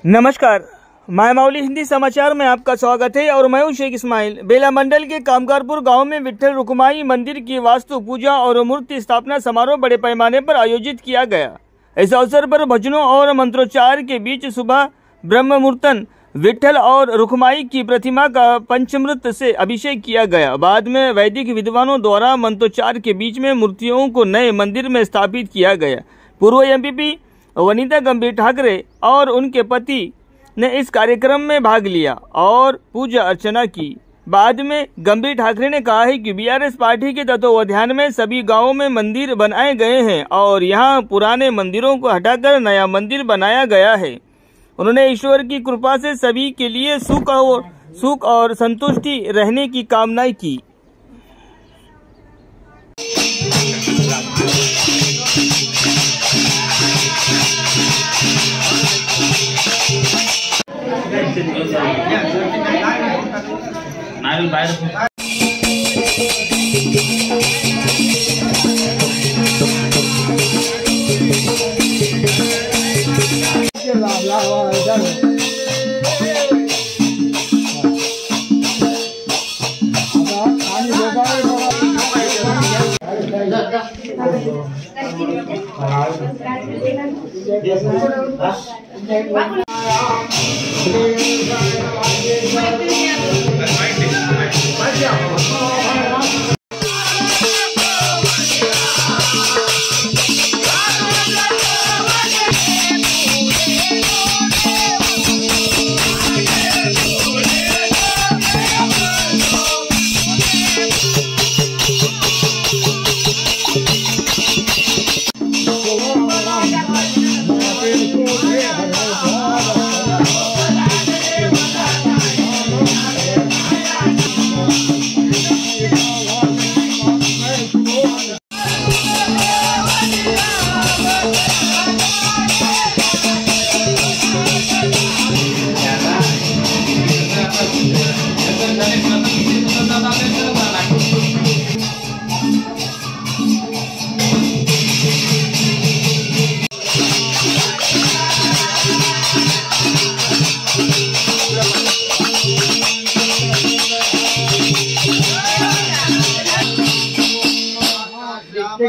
नमस्कार, माय माउली हिंदी समाचार में आपका स्वागत है और मैं हूं शेख इस्माइल। बेला मंडल के कामकारपुर गांव में विट्ठल रुक्माई मंदिर की वास्तु पूजा और मूर्ति स्थापना समारोह बड़े पैमाने पर आयोजित किया गया। इस अवसर पर भजनों और मंत्रोच्चार के बीच सुबह ब्रह्म मुहूर्तन विट्ठल और रुक्माई की प्रतिमा का पंचामृत से अभिषेक किया गया। बाद में वैदिक विद्वानों द्वारा मंत्रोच्चार के बीच में मूर्तियों को नए मंदिर में स्थापित किया गया। पूर्व एमपी वनिता गंभीर ठाकरे और उनके पति ने इस कार्यक्रम में भाग लिया और पूजा अर्चना की। बाद में गंभीर ठाकरे ने कहा है कि बीआरएस पार्टी के तत्वावधान में सभी गांवों में मंदिर बनाए गए हैं और यहां पुराने मंदिरों को हटाकर नया मंदिर बनाया गया है। उन्होंने ईश्वर की कृपा से सभी के लिए सुख और संतुष्टि रहने की कामना की।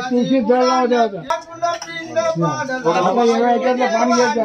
तुलसी दला जाता आता ये याच्यातलं पाणी येतं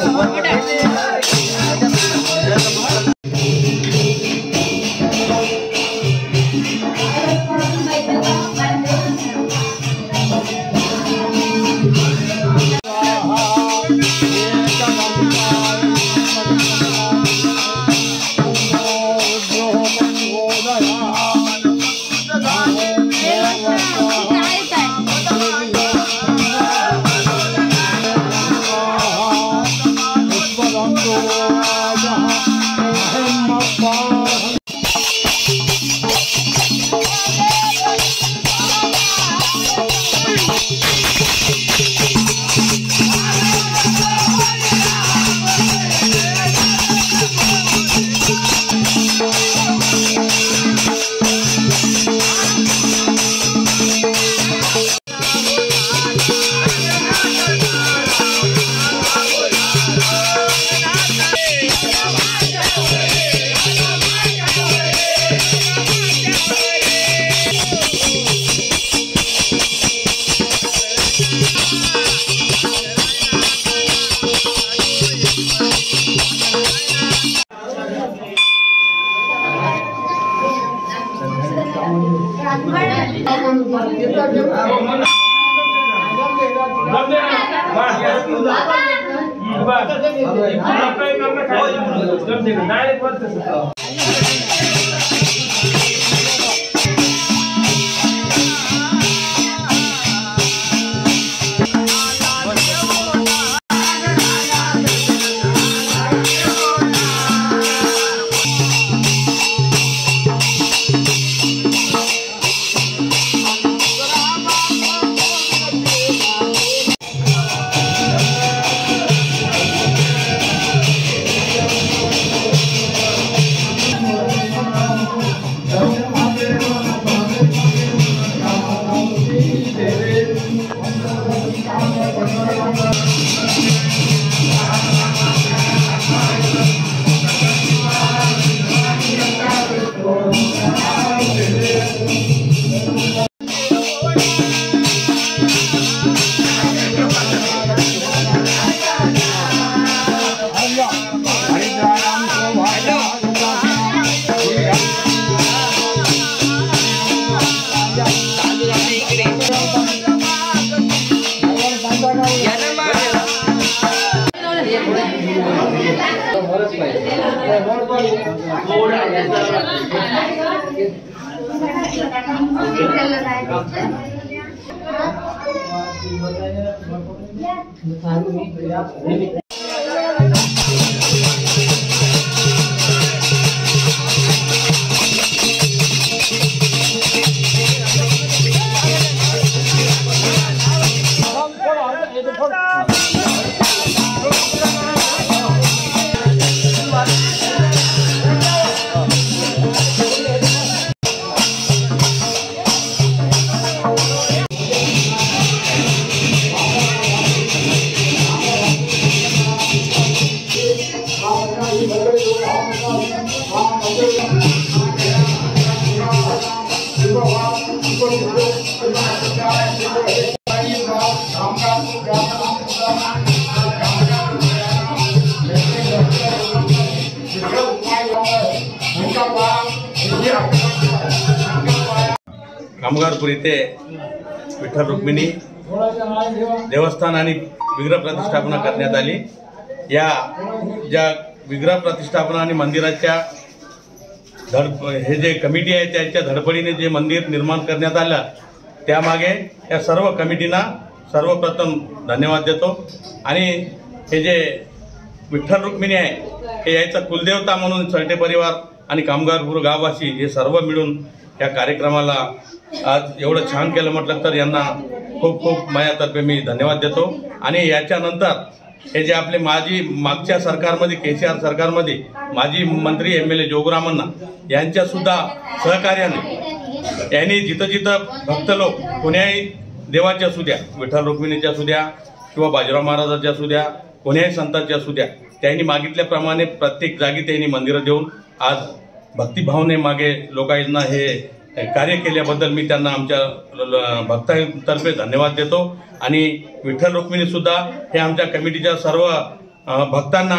कामगारपूर येथे विठ्ठल रुक्मिणी देवस्थान आणि विग्रह प्रतिष्ठापना करण्यात आली। या ज्या विग्रह प्रतिष्ठापना आणि मंदिराच्या हे जे कमिटी आहे त्याच्या धडपडीने जे मंदिर निर्माण करण्यात आलं त्यामागे या सर्व कमिटींना सर्वप्रथम धन्यवाद देतो। आणि हे जे विठ्ठल रुक्मिणी आहे हे याचा कुलदेवता म्हणून सरटे परिवार आणि कामगारपूर गाववासी हे सर्व मिळून या कार्यक्रमाला आज एवढं छान केलं म्हटलं तर यांना खूप खूप माझ्यातर्फे मी धन्यवाद देतो। आणि याच्यानंतर हे जे आपले मागच्या सरकारमध्ये केसीआर सरकारमध्ये माजी मंत्री MLA जोगरामण्णा यांच्या सुद्धा सहकार्याने यांनी जिथं जिथं भक्त लोक कोण्याही देवाच्या असू द्या, विठ्ठल रुक्मिणीच्या असू द्या किंवा बाजीराव महाराजाच्या असू द्या, कोण्याही संतांच्या असू द्या, त्यांनी मागितल्याप्रमाणे प्रत्येक जागी त्यांनी मंदिरं देऊन आज भक्तिभावने मागे लोकांना हे कार्य केल्याबद्दल मी त्यांना आमच्या भक्तांतर्फे धन्यवाद देतो। आणि विठ्ठल रुक्मिणी सुद्धा हे आमच्या कमिटीच्या सर्व भक्तांना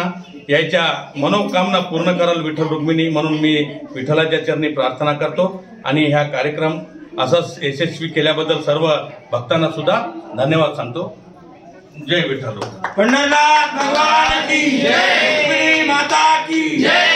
याच्या मनोकामना पूर्ण कराल विठ्ठल रुक्मिणी म्हणून मी विठ्ठलाच्या चरणी प्रार्थना करतो। आणि हा कार्यक्रम असाच यशस्वी केल्याबद्दल सर्व भक्तांना सुद्धा धन्यवाद सांगतो। जय विठ्ठल रुक्मिणी। पंढरनाथ भगवान की जय, रुक्मिणी माता की जय।